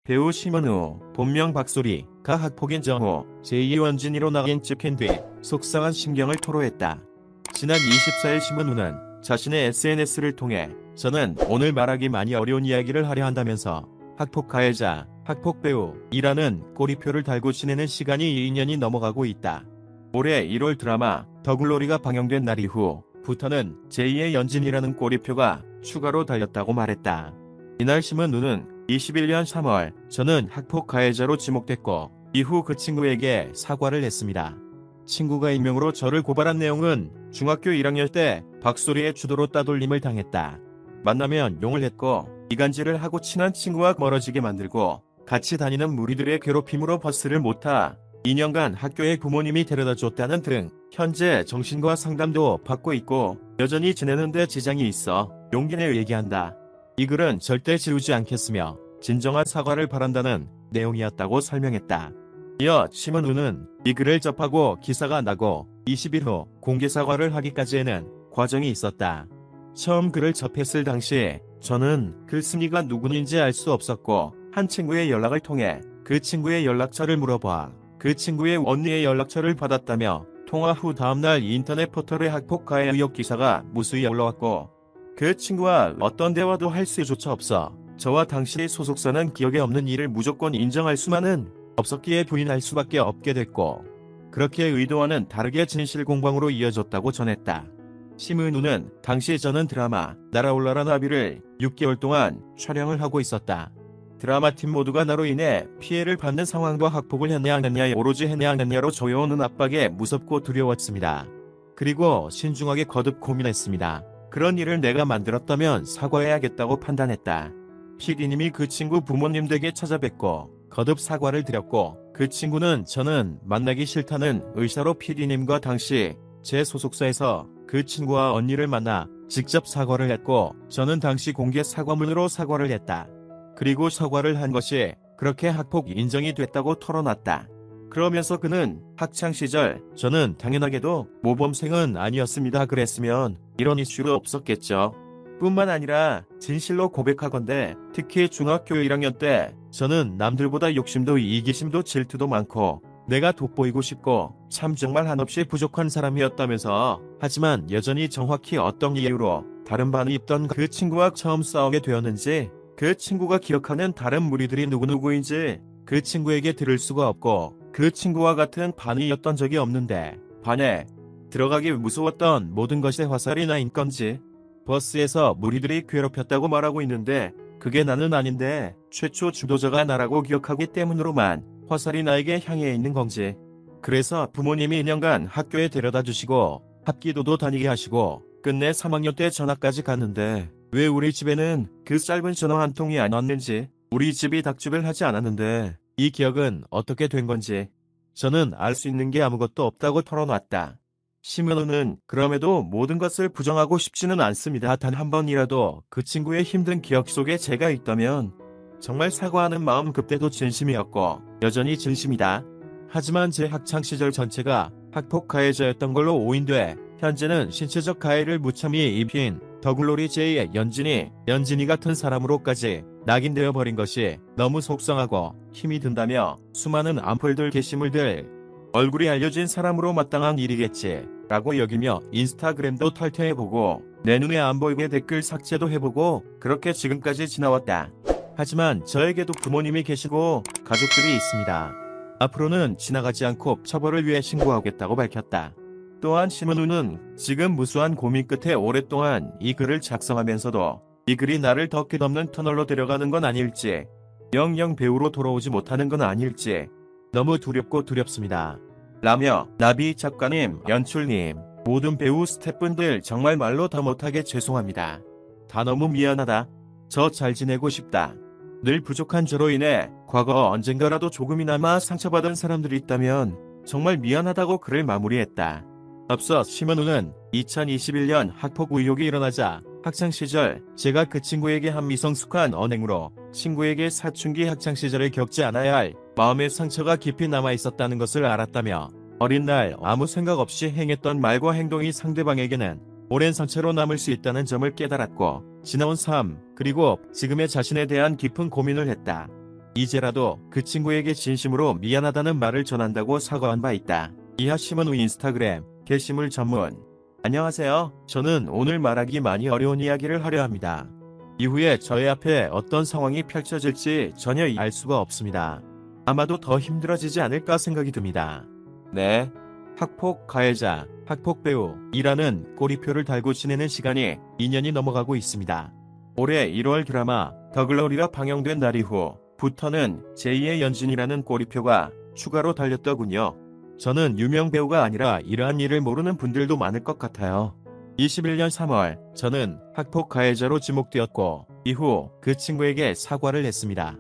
배우 심은우, 본명 박소리가 학폭인 정호, 제2의 원진이로 낙인 찍힌 뒤 속상한 심경을 토로했다. 지난 24일 심은우는 자신의 SNS를 통해 저는 오늘 말하기 많이 어려운 이야기를 하려 한다면서 학폭 가해자, 학폭 배우이라는 꼬리표를 달고 지내는 시간이 2년이 넘어가고 있다. 올해 1월 드라마 더글로리가 방영된 날 이후부터는 제2의 연진이라는 꼬리표가 추가로 달렸다고 말했다. 이날 심은우는 21년 3월 저는 학폭 가해자로 지목됐고 이후 그 친구에게 사과를 했습니다. 친구가 익명으로 저를 고발한 내용은 중학교 1학년 때 박소리의 주도로 따돌림을 당했다. 만나면 용을 했고 이간질을 하고 친한 친구와 멀어지게 만들고 같이 다니는 무리들의 괴롭힘으로 버스를 못 타 2년간 학교에 부모님이 데려다 줬다는 등 현재 정신과 상담도 받고 있고 여전히 지내는데 지장이 있어 용기 내 얘기한다. 이 글은 절대 지우지 않겠으며 진정한 사과를 바란다는 내용이었다고 설명했다. 이어 심은우는 이 글을 접하고 기사가 나고 20일 후 공개 사과를 하기까지에는 과정이 있었다. 처음 글을 접했을 당시 저는 글쓴이가 누구인지 알 수 없었고 한 친구의 연락을 통해 그 친구의 연락처를 물어봐 그 친구의 언니의 연락처를 받았다며 통화 후 다음날 인터넷 포털에 학폭 가해 의혹 기사가 무수히 올라왔고 그 친구와 어떤 대화도 할 수조차 없어 저와 당신의 소속사는 기억에 없는 일을 무조건 인정할 수만은 없었기에 부인할 수밖에 없게 됐고 그렇게 의도와는 다르게 진실 공방으로 이어졌다고 전했다. 심은우는 당시 저는 드라마 날아올라라 나비를 6개월 동안 촬영을 하고 있었다. 드라마 팀 모두가 나로 인해 피해를 받는 상황과 학폭을 했냐 안 했냐 오로지 했냐 안 했냐로 조여오는 압박에 무섭고 두려웠습니다. 그리고 신중하게 거듭 고민했습니다. 그런 일을 내가 만들었다면 사과해야겠다고 판단했다. PD님이 그 친구 부모님 댁에 찾아뵙고 거듭 사과를 드렸고 그 친구는 저는 만나기 싫다는 의사로 PD님과 당시 제 소속사에서 그 친구와 언니를 만나 직접 사과를 했고 저는 당시 공개 사과문으로 사과를 했다. 그리고 사과를 한 것이 그렇게 학폭 인정이 됐다고 털어놨다. 그러면서 그는 학창시절 저는 당연하게도 모범생은 아니었습니다 그랬으면 이런 이슈도 없었겠죠. 뿐만 아니라 진실로 고백하건대 특히 중학교 1학년 때 저는 남들보다 욕심도 이기심도 질투도 많고 내가 돋보이고 싶고 참 정말 한없이 부족한 사람이었다면서 하지만 여전히 정확히 어떤 이유로 다른 반에 있던 그 친구와 처음 싸우게 되었는지 그 친구가 기억하는 다른 무리들이 누구누구인지 그 친구에게 들을 수가 없고 그 친구와 같은 반이었던 적이 없는데 반에 들어가기 무서웠던 모든 것에 화살이 나인 건지 버스에서 무리들이 괴롭혔다고 말하고 있는데 그게 나는 아닌데 최초 주도자가 나라고 기억하기 때문으로만 화살이 나에게 향해 있는 건지 그래서 부모님이 2년간 학교에 데려다 주시고 합기도도 다니게 하시고 끝내 3학년 때 전학까지 갔는데 왜 우리 집에는 그 짧은 전화 한 통이 안 왔는지 우리 집이 닭집을 하지 않았는데 이 기억은 어떻게 된 건지 저는 알 수 있는 게 아무것도 없다고 털어놨다. 심은우는 그럼에도 모든 것을 부정하고 싶지는 않습니다. 단 한 번이라도 그 친구의 힘든 기억 속에 제가 있다면 정말 사과하는 마음 그때도 진심이었고 여전히 진심이다. 하지만 제 학창시절 전체가 학폭 가해자였던 걸로 오인돼 현재는 신체적 가해를 무참히 입힌 더글로리 제2의 연진이 같은 사람으로까지 낙인되어 버린 것이 너무 속상하고 힘이 든다며 수많은 악플들 게시물들 얼굴이 알려진 사람으로 마땅한 일이겠지 라고 여기며 인스타그램도 탈퇴해보고 내 눈에 안 보이게 댓글 삭제도 해보고 그렇게 지금까지 지나왔다. 하지만 저에게도 부모님이 계시고 가족들이 있습니다. 앞으로는 지나가지 않고 처벌을 위해 신고하겠다고 밝혔다. 또한 심은우는 지금 무수한 고민 끝에 오랫동안 이 글을 작성하면서도 이 글이 나를 더 끝없는 터널로 데려가는 건 아닐지 영영 배우로 돌아오지 못하는 건 아닐지 너무 두렵고 두렵습니다. 라며 나비 작가님, 연출님, 모든 배우 스태프분들 정말 말로 다 못하게 죄송합니다. 다 너무 미안하다. 저 잘 지내고 싶다. 늘 부족한 저로 인해 과거 언젠가라도 조금이나마 상처받은 사람들이 있다면 정말 미안하다고 글을 마무리했다. 앞서 심은우는 2021년 학폭 의혹이 일어나자 학창시절 제가 그 친구에게 한 미성숙한 언행으로 친구에게 사춘기 학창시절을 겪지 않아야 할 마음의 상처가 깊이 남아있었다는 것을 알았다며 어린 날 아무 생각 없이 행했던 말과 행동이 상대방에게는 오랜 상처로 남을 수 있다는 점을 깨달았고 지나온 삶 그리고 지금의 자신에 대한 깊은 고민을 했다. 이제라도 그 친구에게 진심으로 미안하다는 말을 전한다고 사과한 바 있다. 이하 신문 후 인스타그램 게시물 전문. 안녕하세요. 저는 오늘 말하기 많이 어려운 이야기를 하려 합니다. 이후에 저의 앞에 어떤 상황이 펼쳐질지 전혀 알 수가 없습니다. 아마도 더 힘들어지지 않을까 생각이 듭니다. 네. 학폭 가해자, 학폭 배우이라는 꼬리표를 달고 지내는 시간이 2년이 넘어가고 있습니다. 올해 1월 드라마 더 글로리가 방영된 날 이후부터는 제2의 연진이라는 꼬리표가 추가로 달렸더군요. 저는 유명 배우가 아니라 이러한 일을 모르는 분들도 많을 것 같아요. 21년 3월 저는 학폭 가해자로 지목되었고 이후 그 친구에게 사과를 했습니다.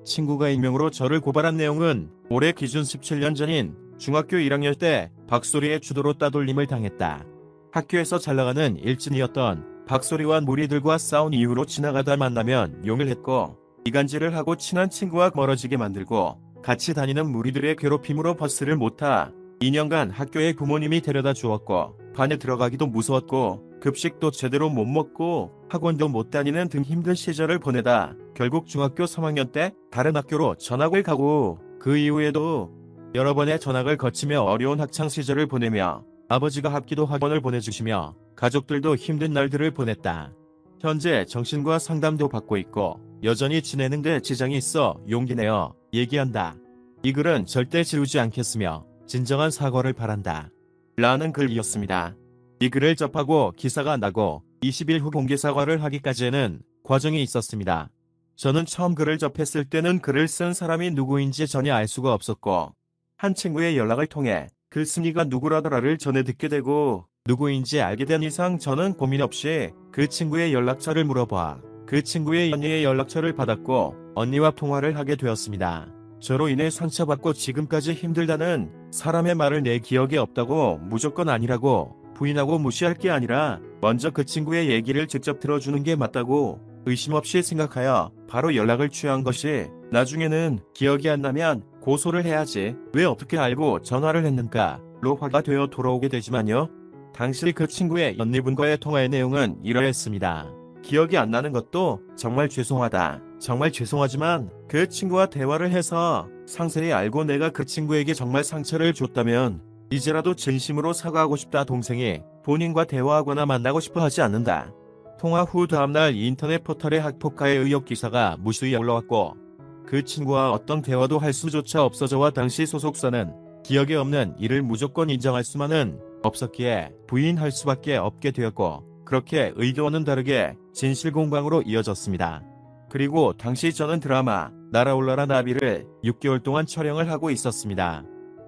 친구가 익명으로 저를 고발한 내용은 올해 기준 17년 전인 중학교 1학년 때 박소리의 주도로 따돌림을 당했다. 학교에서 잘나가는 일진이었던 박소리와 무리들과 싸운 이후로 지나가다 만나면 용을 했고 이간질을 하고 친한 친구와 멀어지게 만들고 같이 다니는 무리들의 괴롭힘으로 버스를 못 타 2년간 학교에 부모님이 데려다 주었고 반에 들어가기도 무서웠고 급식도 제대로 못 먹고 학원도 못 다니는 등 힘든 시절을 보내다 결국 중학교 3학년 때 다른 학교로 전학을 가고 그 이후에도 여러 번의 전학을 거치며 어려운 학창시절을 보내며 아버지가 합기도 학원을 보내주시며 가족들도 힘든 날들을 보냈다. 현재 정신과 상담도 받고 있고 여전히 지내는데 지장이 있어 용기 내어 얘기한다. 이 글은 절대 지우지 않겠으며 진정한 사과를 바란다. 라는 글이었습니다. 이 글을 접하고 기사가 나고 20일 후 공개 사과를 하기까지는 과정이 있었습니다. 저는 처음 글을 접했을 때는 글을 쓴 사람이 누구인지 전혀 알 수가 없었고 한 친구의 연락을 통해 글쓴이가 누구라더라를 전해 듣게 되고 누구인지 알게 된 이상 저는 고민 없이 그 친구의 연락처를 물어봐 그 친구의 언니의 연락처를 받았고 언니와 통화를 하게 되었습니다. 저로 인해 상처받고 지금까지 힘들다는 사람의 말을 내 기억에 없다고 무조건 아니라고 부인하고 무시할 게 아니라 먼저 그 친구의 얘기를 직접 들어주는 게 맞다고 의심 없이 생각하여 바로 연락을 취한 것이 나중에는 기억이 안 나면 고소를 해야지 왜 어떻게 알고 전화를 했는가로 화가 되어 돌아오게 되지만요. 당시 그 친구의 언니분과의 통화의 내용은 이러했습니다. 기억이 안 나는 것도 정말 죄송하다. 정말 죄송하지만 그 친구와 대화를 해서 상세히 알고 내가 그 친구에게 정말 상처를 줬다면 이제라도 진심으로 사과하고 싶다. 동생이 본인과 대화하거나 만나고 싶어 하지 않는다. 통화 후 다음날 인터넷 포털에 학폭 가해 의혹 기사가 무수히 올라왔고 그 친구와 어떤 대화도 할 수조차 없어져와 당시 소속사는 기억에 없는 이를 무조건 인정할 수만은 없었기에 부인할 수밖에 없게 되었고 그렇게 의도와는 다르게 진실 공방으로 이어졌습니다. 그리고 당시 저는 드라마 날아올라라 나비를 6개월 동안 촬영을 하고 있었습니다.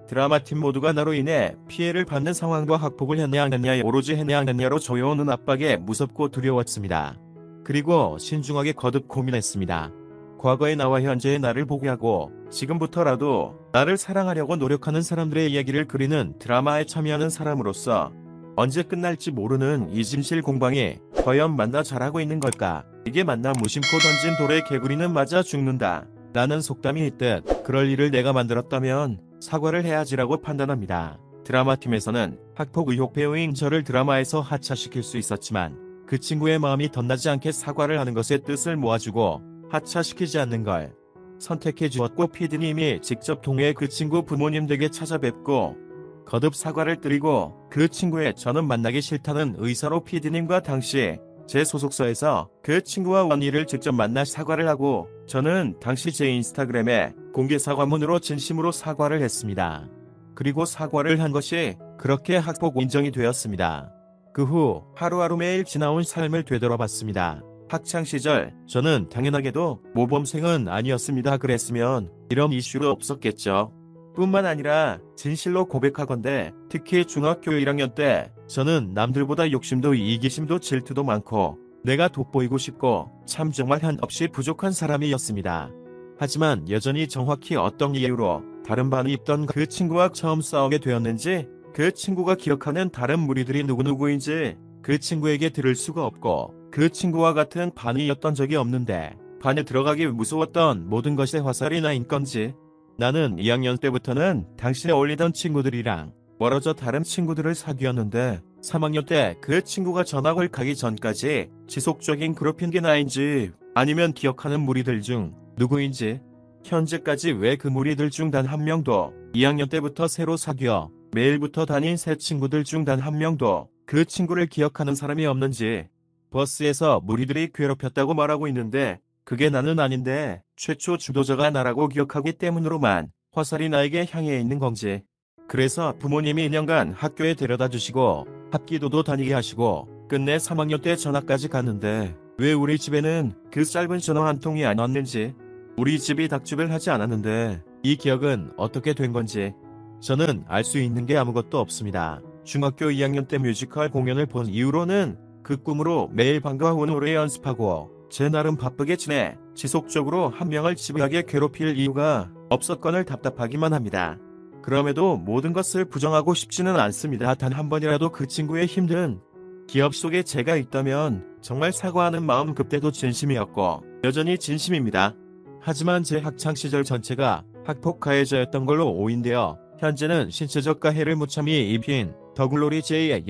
드라마 팀 모두가 나로 인해 피해를 받는 상황과 학폭을 했냐 안 했냐 오로지 했냐 안 했냐로 조여오는 압박에 무섭고 두려웠습니다. 그리고 신중하게 거듭 고민했습니다. 과거의 나와 현재의 나를 보게 하고 지금부터라도 나를 사랑하려고 노력하는 사람들의 이야기를 그리는 드라마에 참여하는 사람으로서 언제 끝날지 모르는 이 진실 공방이 과연 맞나 잘하고 있는 걸까? 이게 맞나 무심코 던진 돌에 개구리는 맞아 죽는다. 라는 속담이 있듯 그럴 일을 내가 만들었다면 사과를 해야지라고 판단합니다. 드라마팀에서는 학폭 의혹 배우인 저를 드라마에서 하차시킬 수 있었지만 그 친구의 마음이 덧나지 않게 사과를 하는 것에 뜻을 모아주고 하차시키지 않는 걸 선택해 주었고 PD님이 직접 동해 그 친구 부모님 댁에 찾아뵙고 거듭 사과를 드리고 그 친구의 저는 만나기 싫다는 의사로 PD님과 당시 제 소속사에서 그 친구와 언니를 직접 만나 사과를 하고 저는 당시 제 인스타그램에 공개 사과문으로 진심으로 사과를 했습니다. 그리고 사과를 한 것이 그렇게 학폭 인정이 되었습니다. 그 후 하루하루 매일 지나온 삶을 되돌아봤습니다. 학창시절 저는 당연하게도 모범생은 아니었습니다. 그랬으면 이런 이슈도 없었겠죠. 뿐만 아니라 진실로 고백하건대 특히 중학교 1학년 때 저는 남들보다 욕심도 이기심도 질투도 많고 내가 돋보이고 싶고 참 정말 한없이 부족한 사람이었습니다. 하지만 여전히 정확히 어떤 이유로 다른 반에 있던 그 친구와 처음 싸우게 되었는지 그 친구가 기억하는 다른 무리들이 누구누구인지 그 친구에게 들을 수가 없고 그 친구와 같은 반이었던 적이 없는데 반에 들어가기 무서웠던 모든 것에 화살이 나인 건지 나는 2학년 때부터는 당시에 어울리던 친구들이랑 멀어져 다른 친구들을 사귀었는데 3학년 때 그 친구가 전학을 가기 전까지 지속적인 괴롭힌 게 나인지 아니면 기억하는 무리들 중 누구인지 현재까지 왜 그 무리들 중 단 한 명도 2학년 때부터 새로 사귀어 매일부터 다닌 새 친구들 중 단 한 명도 그 친구를 기억하는 사람이 없는지. 버스에서 무리들이 괴롭혔다고 말하고 있는데 그게 나는 아닌데 최초 주도자가 나라고 기억하기 때문으로만 화살이 나에게 향해 있는 건지. 그래서 부모님이 1년간 학교에 데려다 주시고 합기도도 다니게 하시고 끝내 3학년 때 전학까지 갔는데 왜 우리 집에는 그 짧은 전화 한 통이 안 왔는지. 우리 집이 닭집을 하지 않았는데 이 기억은 어떻게 된 건지. 저는 알 수 있는 게 아무것도 없습니다. 중학교 2학년 때 뮤지컬 공연을 본 이후로는 그 꿈으로 매일 방과 후 노래 연습하고 제 나름 바쁘게 지내 지속적으로 한 명을 집요하게 괴롭힐 이유가 없었건을 답답하기만 합니다. 그럼에도 모든 것을 부정하고 싶지는 않습니다. 단 한 번이라도 그 친구의 힘든 기억 속에 제가 있다면 정말 사과하는 마음 그때도 진심이었고 여전히 진심입니다. 하지만 제 학창시절 전체가 학폭 가해자였던 걸로 오인되어 현재는 신체적 가해를 무참히 입힌 더글로리 J의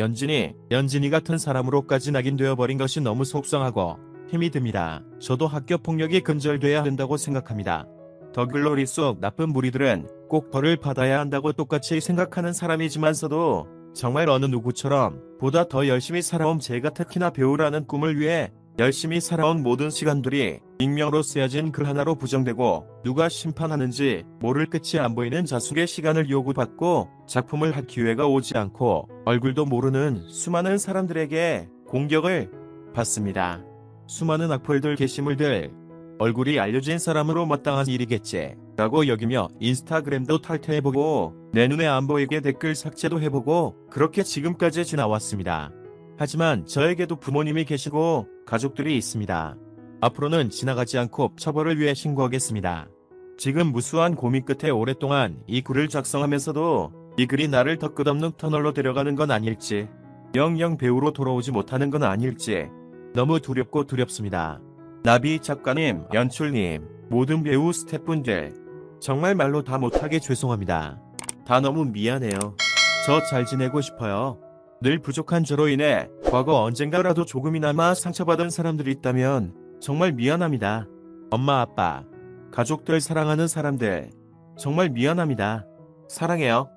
연진이 같은 사람으로까지 낙인되어버린 것이 너무 속상하고 힘이 듭니다. 저도 학교 폭력이 근절돼야 한다고 생각합니다. 더글로리 속 나쁜 무리들은 꼭 벌을 받아야 한다고 똑같이 생각하는 사람이지만서도 정말 어느 누구처럼 보다 더 열심히 살아온 제가 특히나 배우라는 꿈을 위해 열심히 살아온 모든 시간들이 익명으로 쓰여진 글 하나로 부정되고 누가 심판하는지 모를 끝이 안 보이는 자숙의 시간을 요구받고 작품을 할 기회가 오지 않고 얼굴도 모르는 수많은 사람들에게 공격을 받습니다. 수많은 악플들 게시물들 얼굴이 알려진 사람으로 마땅한 일이겠지 라고 여기며 인스타그램도 탈퇴해보고 내 눈에 안 보이게 댓글 삭제도 해보고 그렇게 지금까지 지나왔습니다. 하지만 저에게도 부모님이 계시고 가족들이 있습니다. 앞으로는 지나가지 않고 처벌을 위해 신고하겠습니다. 지금 무수한 고민 끝에 오랫동안 이 글을 작성하면서도 이 글이 나를 더 끝없는 터널로 데려가는 건 아닐지, 영영 배우로 돌아오지 못하는 건 아닐지 너무 두렵고 두렵습니다. 나비 작가님, 연출님, 모든 배우 스태프분들 정말 말로 다 못하게 죄송합니다. 다 너무 미안해요. 저 잘 지내고 싶어요. 늘 부족한 저로 인해 과거 언젠가라도 조금이나마 상처받은 사람들이 있다면 정말 미안합니다. 엄마, 아빠, 가족들, 사랑하는 사람들 정말 미안합니다. 사랑해요.